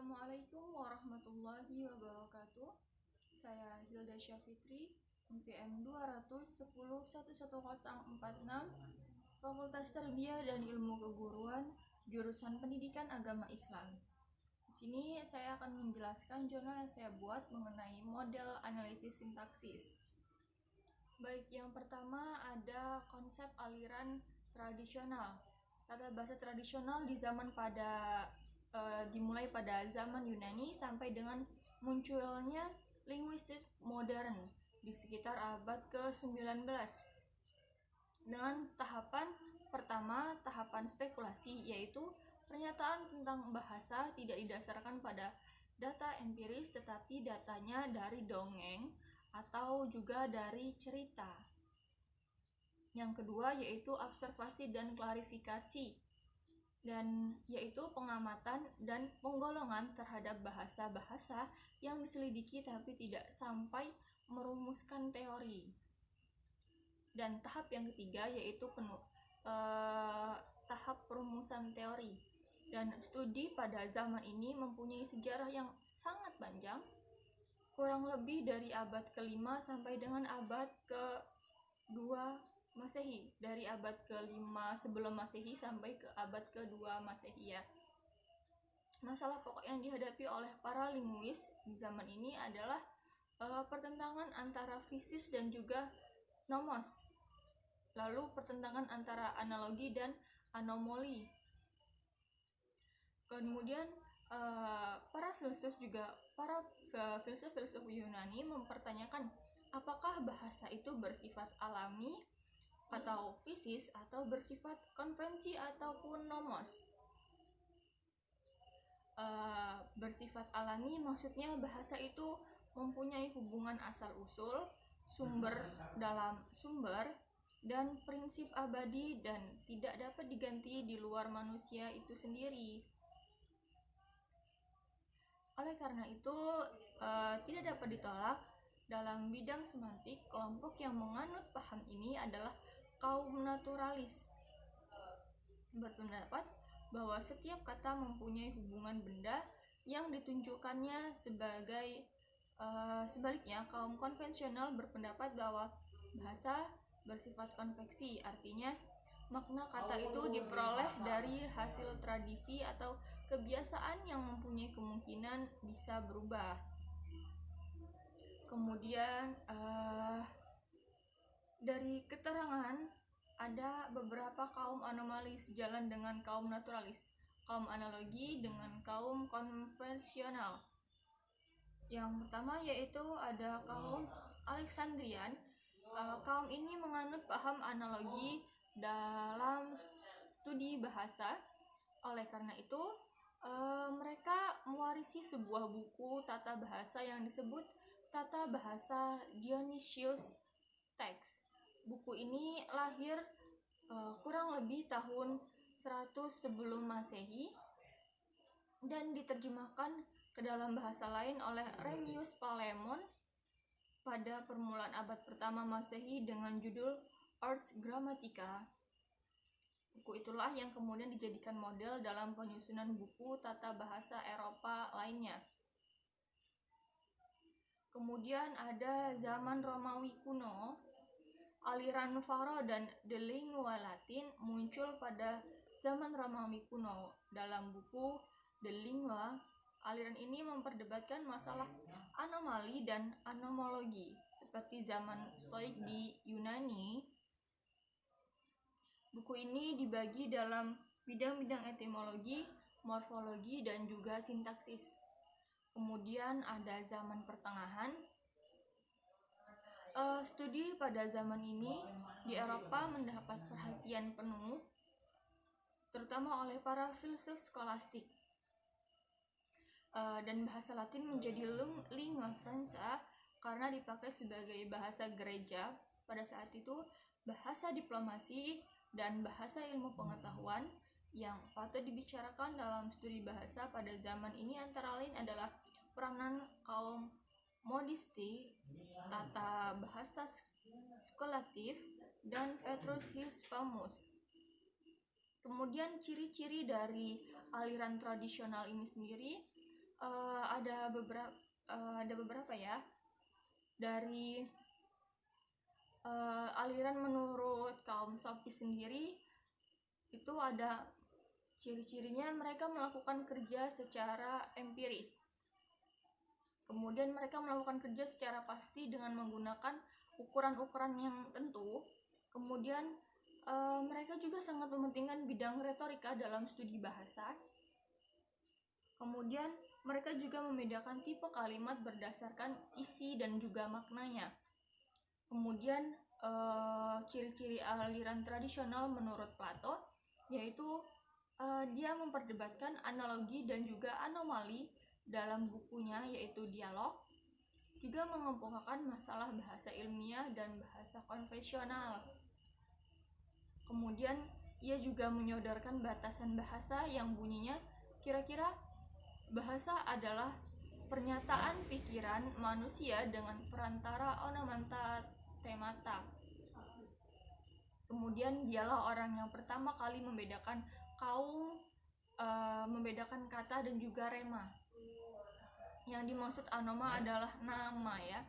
Assalamualaikum warahmatullahi wabarakatuh. Saya Hilda Syafitri, NPM 210-11046, Fakultas Tarbiyah dan Ilmu Keguruan, jurusan Pendidikan Agama Islam. Di sini saya akan menjelaskan jurnal yang saya buat mengenai model analisis sintaksis. Baik, yang pertama ada konsep aliran tradisional. Tata bahasa tradisional di zaman dimulai pada zaman Yunani sampai dengan munculnya linguistik modern di sekitar abad ke-19 dengan tahapan pertama, tahapan spekulasi, yaitu pernyataan tentang bahasa tidak didasarkan pada data empiris tetapi datanya dari dongeng atau juga dari cerita. Yang kedua yaitu observasi dan klarifikasi, dan yaitu pengamatan dan penggolongan terhadap bahasa-bahasa yang diselidiki tapi tidak sampai merumuskan teori. Dan tahap yang ketiga yaitu tahap perumusan teori. Dan studi pada zaman ini mempunyai sejarah yang sangat panjang, kurang lebih dari abad ke-5 sampai dengan abad ke-2 Masehi, dari abad ke-5 sebelum Masehi sampai ke abad ke-2 Masehi ya. Masalah pokok yang dihadapi oleh para linguis di zaman ini adalah pertentangan antara fisis dan juga nomos. Lalu pertentangan antara analogi dan anomali. Kemudian para filsuf Yunani mempertanyakan apakah bahasa itu bersifat alami atau fisis atau bersifat konvensi ataupun nomos. Bersifat alami maksudnya bahasa itu mempunyai hubungan asal-usul, sumber dalam sumber, dan prinsip abadi dan tidak dapat diganti di luar manusia itu sendiri. Oleh karena itu tidak dapat ditolak dalam bidang semantik, kelompok yang menganut paham ini adalah kaum naturalis, berpendapat bahwa setiap kata mempunyai hubungan benda yang ditunjukkannya sebaliknya kaum konvensional berpendapat bahwa bahasa bersifat konveksi, artinya makna kata itu diperoleh dari hasil tradisi atau kebiasaan yang mempunyai kemungkinan bisa berubah. Kemudian dari keterangan ada beberapa kaum anomali sejalan dengan kaum naturalis, kaum analogi dengan kaum konvensional. Yang pertama yaitu ada kaum Alexandrian. Kaum ini menganut paham analogi dalam studi bahasa. Oleh karena itu mereka mewarisi sebuah buku tata bahasa yang disebut Tata Bahasa Dionysius Text. Buku ini lahir kurang lebih tahun 100 sebelum Masehi dan diterjemahkan ke dalam bahasa lain oleh Remius Palemon pada permulaan abad pertama Masehi dengan judul Ars Grammatica. Buku itulah yang kemudian dijadikan model dalam penyusunan buku tata bahasa Eropa lainnya. Kemudian ada zaman Romawi kuno. Aliran Faro dan De Lingua Latin muncul pada zaman Romawi kuno. Dalam buku De Lingua, aliran ini memperdebatkan masalah anomali dan anomologi seperti zaman Stoik di Yunani. Buku ini dibagi dalam bidang-bidang etimologi, morfologi, dan juga sintaksis. Kemudian ada zaman pertengahan. Studi pada zaman ini di Eropa mendapat perhatian penuh, terutama oleh para filsuf skolastik. Dan bahasa Latin menjadi lingua franca karena dipakai sebagai bahasa gereja pada saat itu, bahasa diplomasi, dan bahasa ilmu pengetahuan. Yang patut dibicarakan dalam studi bahasa pada zaman ini antara lain adalah peranan kaum modisti, tata bahasa skolatif, dan Petrus Hispamus. Kemudian ciri-ciri dari aliran tradisional ini sendiri ada beberapa ya. Dari aliran menurut kaum sofis sendiri itu ada ciri-cirinya, mereka melakukan kerja secara empiris. Kemudian mereka melakukan kerja secara pasti dengan menggunakan ukuran-ukuran yang tentu. Kemudian mereka juga sangat mementingkan bidang retorika dalam studi bahasa. Kemudian mereka juga membedakan tipe kalimat berdasarkan isi dan juga maknanya. Kemudian ciri-ciri aliran tradisional menurut Plato yaitu dia memperdebatkan analogi dan juga anomali dalam bukunya yaitu Dialog, juga mengemukakan masalah bahasa ilmiah dan bahasa konvensional. Kemudian ia juga menyodorkan batasan bahasa yang bunyinya kira-kira bahasa adalah pernyataan pikiran manusia dengan perantara onomata temata. Kemudian dialah orang yang pertama kali membedakan membedakan kata dan juga rema. Yang dimaksud anoma adalah nama ya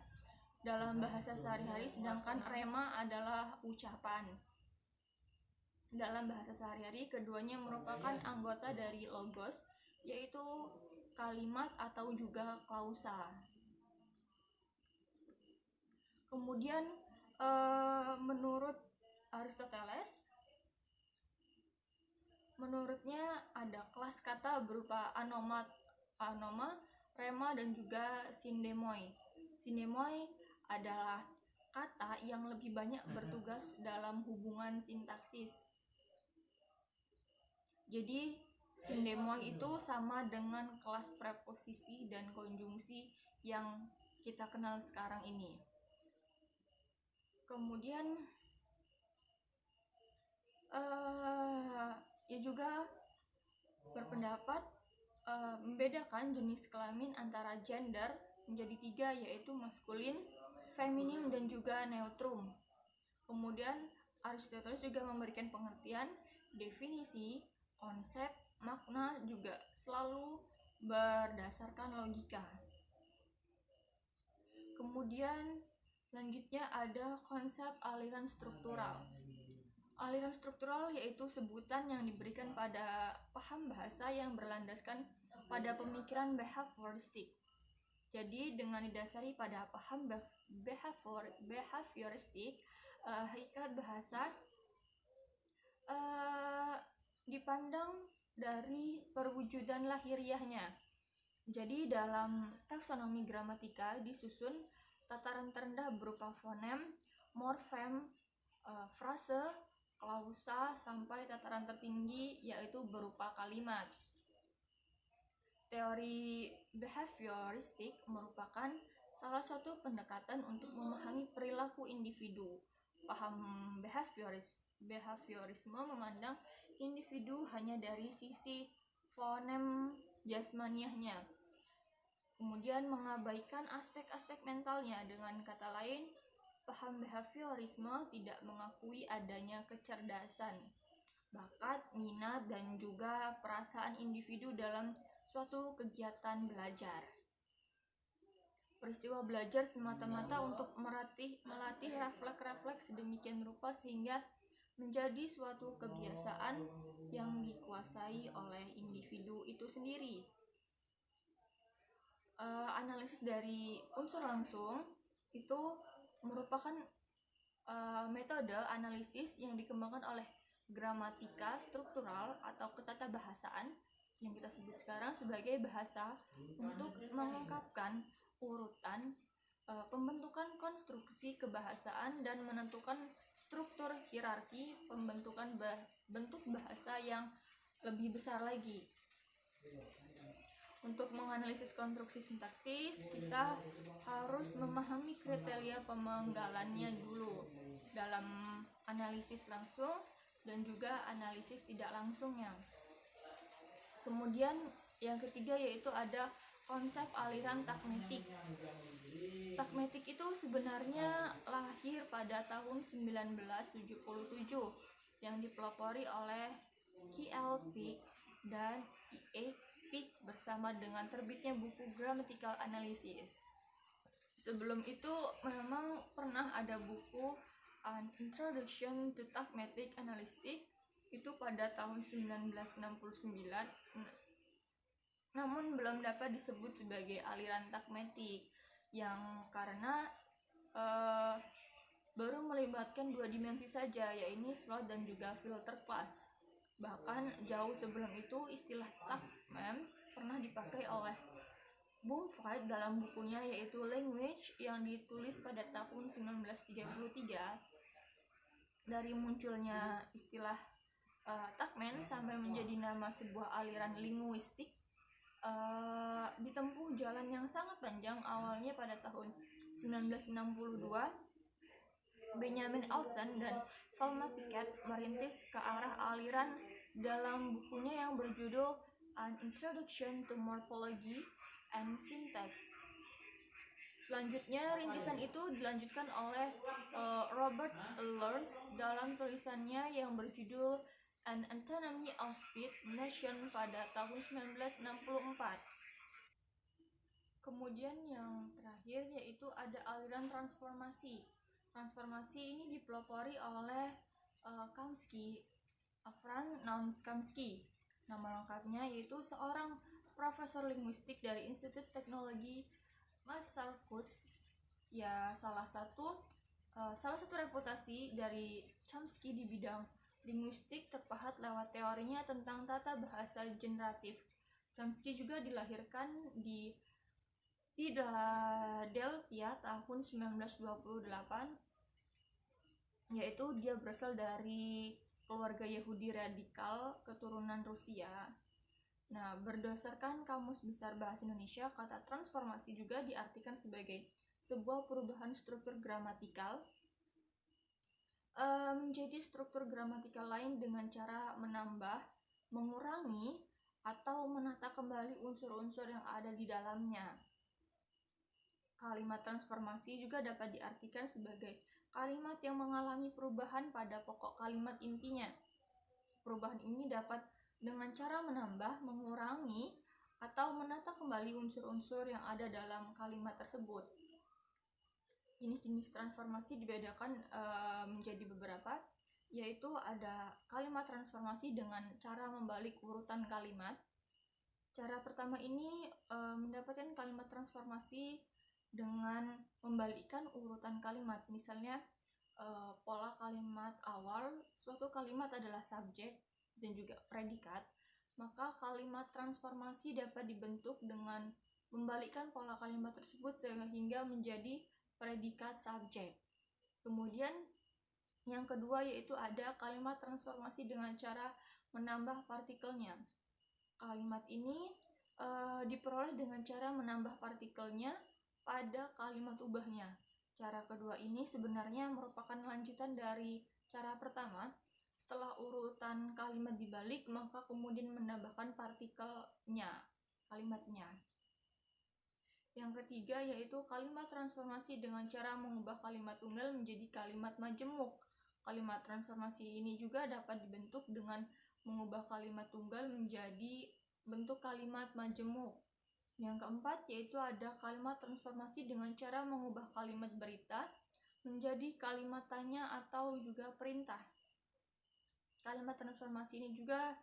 dalam bahasa sehari-hari, sedangkan rema adalah ucapan. Dalam bahasa sehari-hari keduanya merupakan anggota dari logos, yaitu kalimat atau juga klausa. Kemudian menurut Aristoteles, menurutnya ada kelas kata berupa anoma, rema, dan juga sindemoi. Sindemoi adalah kata yang lebih banyak bertugas dalam hubungan sintaksis. Jadi sindemoi itu sama dengan kelas preposisi dan konjungsi yang kita kenal sekarang ini. Kemudian ia juga berpendapat membedakan jenis kelamin antara gender menjadi 3, yaitu maskulin, feminim, dan juga neutrum. Kemudian Aristoteles juga memberikan pengertian, definisi, konsep, makna juga selalu berdasarkan logika. Kemudian selanjutnya ada konsep aliran struktural. Aliran struktural yaitu sebutan yang diberikan pada paham bahasa yang berlandaskan pada pemikiran behavioristik. Jadi dengan didasari pada paham behavioristik, hakikat bahasa dipandang dari perwujudan lahiriahnya. Jadi dalam taksonomi gramatika disusun tataran terendah berupa fonem, morfem, frase, klausa, sampai tataran tertinggi yaitu berupa kalimat. Teori behavioristik merupakan salah satu pendekatan untuk memahami perilaku individu. Paham behaviorisme memandang individu hanya dari sisi fonem jasmaniahnya, kemudian mengabaikan aspek-aspek mentalnya. Dengan kata lain, paham behaviorisme tidak mengakui adanya kecerdasan, bakat, minat, dan juga perasaan individu dalam suatu kegiatan belajar. Peristiwa belajar semata-mata untuk melatih refleks sedemikian rupa sehingga menjadi suatu kebiasaan yang dikuasai oleh individu itu sendiri. Analisis dari unsur langsung itu merupakan metode analisis yang dikembangkan oleh gramatika struktural atau ketatabahasaan yang kita sebut sekarang sebagai bahasa untuk mengungkapkan urutan pembentukan konstruksi kebahasaan dan menentukan struktur hierarki pembentukan bentuk bahasa yang lebih besar lagi. Untuk menganalisis konstruksi sintaksis, kita harus memahami kriteria pemenggalannya dulu dalam analisis langsung dan juga analisis tidak langsungnya. Kemudian yang ketiga yaitu ada konsep aliran takmetik. Takmetik itu sebenarnya lahir pada tahun 1977 yang dipelopori oleh K.L. Peck dan E.A. peak bersama dengan terbitnya buku Grammatical Analysis. Sebelum itu memang pernah ada buku An Introduction to Arithmetic Analysis itu pada tahun 1969, namun belum dapat disebut sebagai aliran arithmetic yang karena baru melibatkan dua dimensi saja, yaitu slot dan juga filter class. Bahkan jauh sebelum itu istilah Tuckman pernah dipakai oleh Bloomfield dalam bukunya yaitu Language yang ditulis pada tahun 1933. Dari munculnya istilah Tuckman sampai menjadi nama sebuah aliran linguistik ditempuh jalan yang sangat panjang. Awalnya pada tahun 1962 Benjamin Olson dan Velma Piquet merintis ke arah aliran dalam bukunya yang berjudul An Introduction to Morphology and Syntax. Selanjutnya rintisan itu dilanjutkan oleh Robert Lawrence dalam tulisannya yang berjudul An Antinomy of Speed Nation pada tahun 1964. Kemudian yang terakhir yaitu ada aliran transformasi. Transformasi ini dipelopori oleh Kamsky, Franz Nons Kamsky. Nama lengkapnya yaitu seorang profesor linguistik dari Institut Teknologi Massachusetts. Ya, salah satu reputasi dari Chomsky di bidang linguistik terpahat lewat teorinya tentang tata bahasa generatif. Chomsky juga dilahirkan di Philadelphia tahun 1928, yaitu dia berasal dari keluarga Yahudi radikal keturunan Rusia. Nah, berdasarkan Kamus Besar Bahasa Indonesia, kata transformasi juga diartikan sebagai sebuah perubahan struktur gramatikal menjadi struktur gramatikal lain dengan cara menambah, mengurangi, atau menata kembali unsur-unsur yang ada di dalamnya. Kalimat transformasi juga dapat diartikan sebagai kalimat yang mengalami perubahan pada pokok kalimat intinya. Perubahan ini dapat dengan cara menambah, mengurangi, atau menata kembali unsur-unsur yang ada dalam kalimat tersebut. Jenis-jenis transformasi dibedakan menjadi beberapa, yaitu ada kalimat transformasi dengan cara membalik urutan kalimat. Cara pertama ini mendapatkan kalimat transformasi dengan membalikkan urutan kalimat. Misalnya pola kalimat awal suatu kalimat adalah subjek dan juga predikat, maka kalimat transformasi dapat dibentuk dengan membalikkan pola kalimat tersebut sehingga menjadi predikat subjek. Kemudian yang kedua yaitu ada kalimat transformasi dengan cara menambah partikelnya. Kalimat ini diperoleh dengan cara menambah partikelnya pada kalimat ubahnya. Cara kedua ini sebenarnya merupakan lanjutan dari cara pertama. Setelah urutan kalimat dibalik, maka kemudian menambahkan partikelnya, kalimatnya. Yang ketiga yaitu kalimat transformasi dengan cara mengubah kalimat tunggal menjadi kalimat majemuk. Kalimat transformasi ini juga dapat dibentuk dengan mengubah kalimat tunggal menjadi bentuk kalimat majemuk. Yang keempat yaitu ada kalimat transformasi dengan cara mengubah kalimat berita menjadi kalimat tanya atau juga perintah. Kalimat transformasi ini juga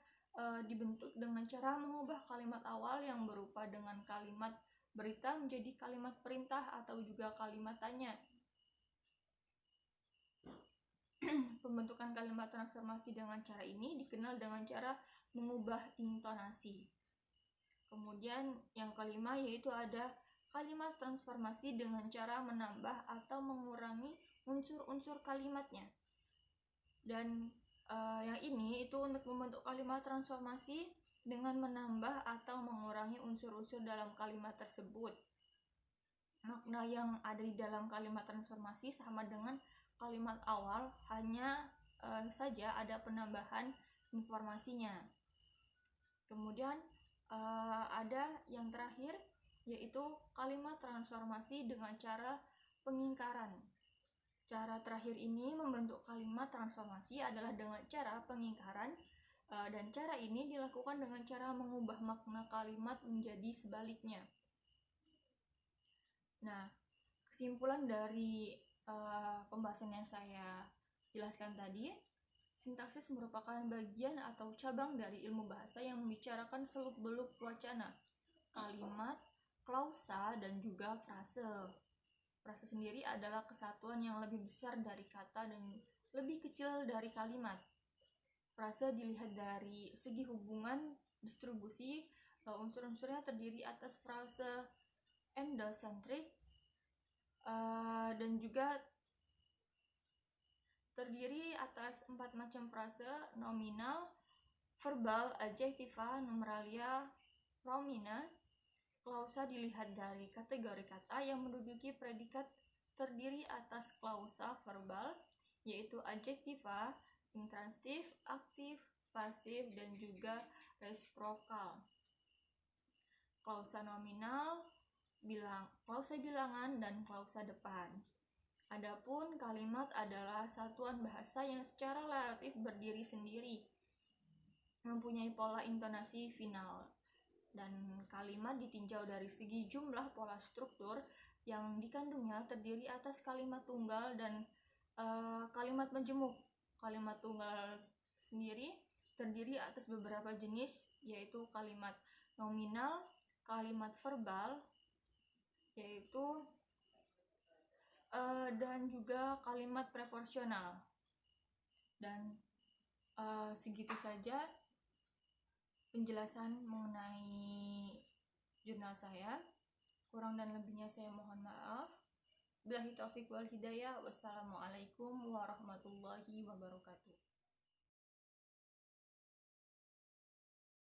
dibentuk dengan cara mengubah kalimat awal yang berupa dengan kalimat berita menjadi kalimat perintah atau juga kalimat tanya. Pembentukan kalimat transformasi dengan cara ini dikenal dengan cara mengubah intonasi. Kemudian yang kelima yaitu ada kalimat transformasi dengan cara menambah atau mengurangi unsur-unsur kalimatnya. Dan yang ini itu untuk membentuk kalimat transformasi dengan menambah atau mengurangi unsur-unsur dalam kalimat tersebut. Makna yang ada di dalam kalimat transformasi sama dengan kalimat awal, hanya saja ada penambahan informasinya. Kemudian ada yang terakhir yaitu kalimat transformasi dengan cara pengingkaran. Cara terakhir ini membentuk kalimat transformasi adalah dengan cara pengingkaran Dan cara ini dilakukan dengan cara mengubah makna kalimat menjadi sebaliknya. Nah, kesimpulan dari pembahasan yang saya jelaskan tadi, sintaksis merupakan bagian atau cabang dari ilmu bahasa yang membicarakan seluk-beluk wacana, kalimat, klausa, dan juga frase. Frase sendiri adalah kesatuan yang lebih besar dari kata dan lebih kecil dari kalimat. Frase dilihat dari segi hubungan distribusi, unsur-unsurnya terdiri atas frase endosentrik dan juga terdiri atas 4 macam frase: nominal, verbal, adjektiva, numeralia, promina. Klausa dilihat dari kategori kata yang menduduki predikat terdiri atas klausa verbal, yaitu adjektiva, intransitif, aktif, pasif, dan juga resiprokal. Klausa nominal, klausa bilangan, dan klausa depan. Adapun kalimat adalah satuan bahasa yang secara relatif berdiri sendiri, mempunyai pola intonasi final, dan kalimat ditinjau dari segi jumlah pola struktur yang dikandungnya terdiri atas kalimat tunggal dan kalimat majemuk. Kalimat tunggal sendiri terdiri atas beberapa jenis, yaitu kalimat nominal, kalimat verbal, yaitu dan juga kalimat preposisional. Dan segitu saja penjelasan mengenai jurnal saya. Kurang dan lebihnya saya mohon maaf. Billahi taufiq wal hidayah. Wassalamualaikum warahmatullahi wabarakatuh.